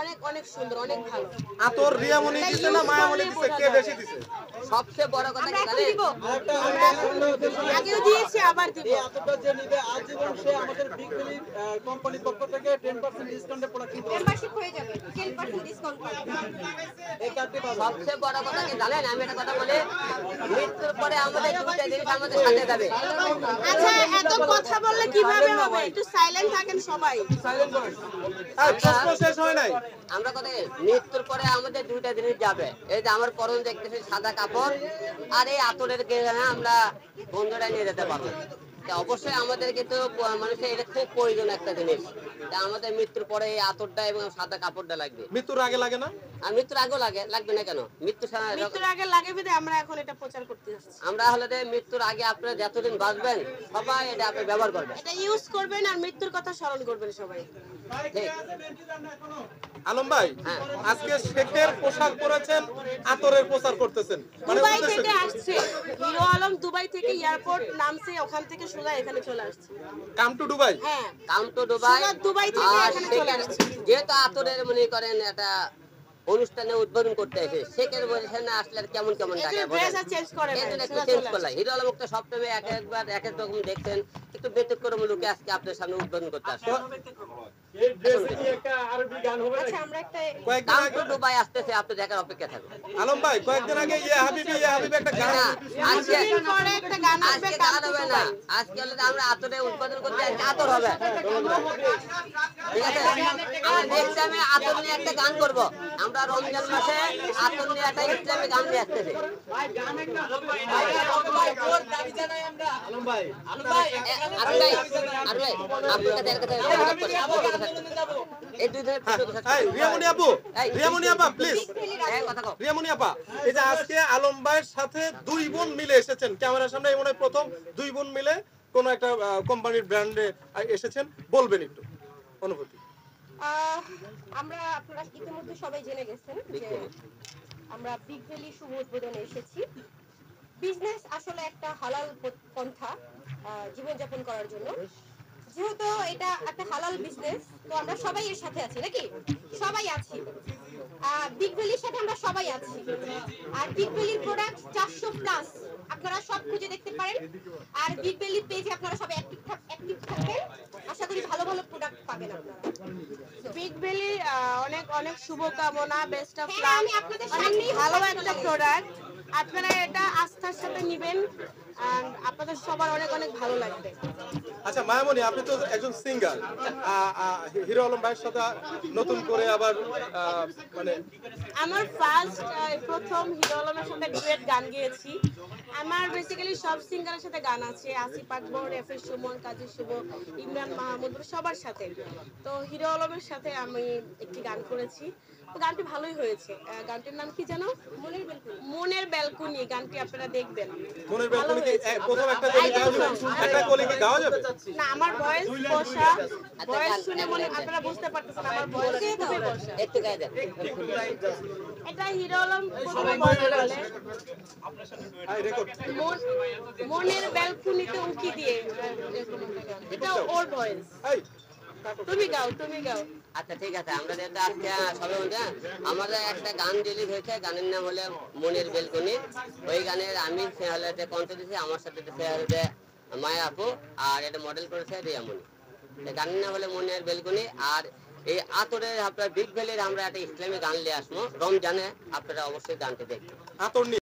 অনেক অনেক সুন্দর, অনেক ভালো। আতর রিয়ামণি দিছে না মায়ামণি দিছে, কে বেশি দিছে? সবচেয়ে বড় কথা কি জানেন? আগেও দিয়েছি, আবার দিব। এই এতটা যে নিবে আজীবন সে আমাদের বিগ ভ্যালি কোম্পানির পক্ষ থেকে 10% ডিসকাউন্টে প্রোডাক্ট কিনতে পারবে। মেম্বারশিপ হয়ে যাবে, 10% ডিসকাউন্ট পাবে। এই কার্ডটি পাবে। সবচেয়ে বড় কথা কি জানেন? আমি একটা কথা বলি, মৃত্যুর পরে আমাদের দুইটা জিনিস আমাদের সাথে যাবে। আচ্ছা, এত কথা বললে কিভাবে হবে? একটু সাইলেন্ট থাকেন সবাই। প্রশ্ন শেষ হয় নাই। আমরা কথা কি, মৃত্যুর পরে আমাদের দুইটা জিনিস যাবে। এই যে আমার পরন দেখতেছি সাদা কাপড়, আর এই আতরের আমরা বন্ধুরা নিয়ে যেতে পারবো। তা অবশ্যই আমাদের কিন্তু মানুষের এটা খুব প্রয়োজন একটা জিনিস। তা আমাদের মৃত্যুর পরে এই আতরটা এবং সাদা কাপড়টা লাগবে। মৃত্যুর আগে লাগে না? আর মৃত্যুর আগেও লাগবে না কেন? মৃত্যুর আগে লাগে বিধায় আমরা এখন এটা প্রচার করতে যাচ্ছি। আমরা হলে যে মৃত্যুর আগে আপনারা যতদিন বাঁচবেন সবাই এটা আপনি ব্যবহার করবেন। এটা ইউজ করবেন আর মৃত্যুর কথা স্মরণ করবেন সবাই। ঠিক। আলম ভাই, হ্যাঁ। আজকে শেখের পোশাক পরেছেন, আতরের প্রচার করতেছেন, মানে দুবাই উদ্দেশ্য থেকে কি? আসছে হিরো আলম, দুবাই থেকে এয়ারপোর্ট নামছে, ওখান থেকে সোজা এখানে চলে আসছে। Come to Dubai. হ্যাঁ, কাম টু দুবাই। সোজা দুবাই থেকে আর এখানে চলে আসছে। যেহেতু আতরের মনে করেন একটা অনুষ্ঠানে উদ্বোধন করতে এসে শেখের বলছেন না আসলে আর কেমন কেমন একটু টাকা ড্রেস আর চেঞ্জ করে এই জন্য একটু সোজা চেঞ্জ চলে করলাম। আসছে। হিরো আলম তো সবসময় একবার এক এক রকম দেখছেন, একটু ব্যতিক্রম লোকে আজকে আপনার সামনে উদ্বোধন করতে আসছে। আচ্ছা, আমরা একটা কয়েকদিন কাম আগে টু দুবাই আসতেছে, আপনি দেখার অপেক্ষা থাকবেন। আলম ভাই, কয়েকদিন আগে ইয়া হাবিবি একটা গান, না, আজকে কিছুদিন পরে একটা গান আসবে, আজকে কাম গান টু হবে না, দুবাই। আজকে হলে আমরা আতরে উৎপাদন করতে আজকে আতর হবে। ঠিক আছে, আমরা নেক্সট টাইমে আতর নিয়ে একটা গান করব। আমরা রমজান মাসে আতর নিয়ে একটা ইসলামিক গান নিয়ে আসতেছি। আলম ভাই, আর ভাই, আপনার কাছে একটা কথা এই দুই ধরে এই রিয়ামণি আপু, রিয়ামণি আপা প্লিজ, কথা কও। রিয়ামণি আপা, এই যে আজকে আলম ভাইয়ের সাথে দুই বোন মিলে এসেছেন ক্যামেরার সামনে, এই মনে হয় প্রথম দুই বোন মিলে কোন একটা কোম্পানির ব্র্যান্ডে এসেছেন, বলবেন একটু অনুভূতি। আমরা, আপনারা ইতিমধ্যে সবাই জেনে গেছেন যে আমরা বিগ ভ্যালি শুভ উদ্বোধনে এসেছি। বিজনেস আসলে একটা হালাল পন্থা জীবনযাপন করার জন্য। যেহেতু এটা একটা হালাল বিজনেস, তো আমরা সবাই এর সাথে আছি, নাকি? সবাই আছি। বিগ ভ্যালির সাথে আমরা সবাই আছি। আর বিগ ভ্যালির প্রোডাক্ট 400 প্লাস, আপনারা সব খুঁজে দেখতে পারেন। আর বিগ ভ্যালি পেজে আপনারা সবাই অ্যাক্টিভ থাকবেন। আশা করি ভালো ভালো প্রোডাক্ট পাবেন আপনারা। বিগ ভ্যালি অনেক অনেক শুভকামনা, বেস্ট অফ লাক। আমি আপনাদের সামনেই ভালো একটা প্রোডাক্ট, আপনারা এটা আস্থার সাথে নেবেন, আপনাদের সবার অনেক অনেক ভালো লাগবে। আচ্ছা মায়ামণি, আপনি তো একজন সিঙ্গার, হিরো আলম ভাইয়ের সাথে নতুন করে আবার মানে আমার প্রথম হিরো আলমের সাথে ডুয়েট গান গেয়েছি। আমার বেসিক্যালি সব সিঙ্গারের সাথে গান আছে, আসিফ আকবর, এফএস সুমন, কাজী শুভ, ইমরান মাহমুদ, সবার সাথে। তো হিরো আলমের সাথে আমি একটি গান করেছি, তো গানটি ভালোই হয়েছে। গানটির নাম কি জানো? মনের ব্যালকনি। গানটি আপনারা দেখবেন। মনের ব্যালকনি কি প্রথম একটা কলি গাওয়া যাবে? একটা কলি কি গাওয়া যাবে? না, আমার ভয়েস বসা, ভয়েস শুনে মনে আপনারা বুঝতে পারতেছেন আমার ভয়েস খুবই বসা। একটু গায়ে দেন। এটা হিরো আলম প্রথমে বলে রেকর্ড। মনের ব্যালকনিতে উকি দিয়ে, এটা ওর ভয়েস। এই তুমি গাও, তুমি গাও। আচ্ছা ঠিক আছে, আমরা যেটা আজকে সবাই বলছি, আমাদের একটা গান রিলিজ হয়েছে, গানের নাম হলো মনের বেলকনি। ওই গানের আমি কণ্ঠ দিয়েছি, আমার সাথে দিয়েছে মায়া আপু, আর এটা মডেল করেছে রিয়ামণি। গানের নাম হলো মনের বেলকনি। আর এই আতরের আপনার বিগ ভ্যালির আমরা একটা ইসলামী গান নিয়ে আসবো রমজানে, আপনারা অবশ্যই গানটি দেখবেন। আতর নিয়ে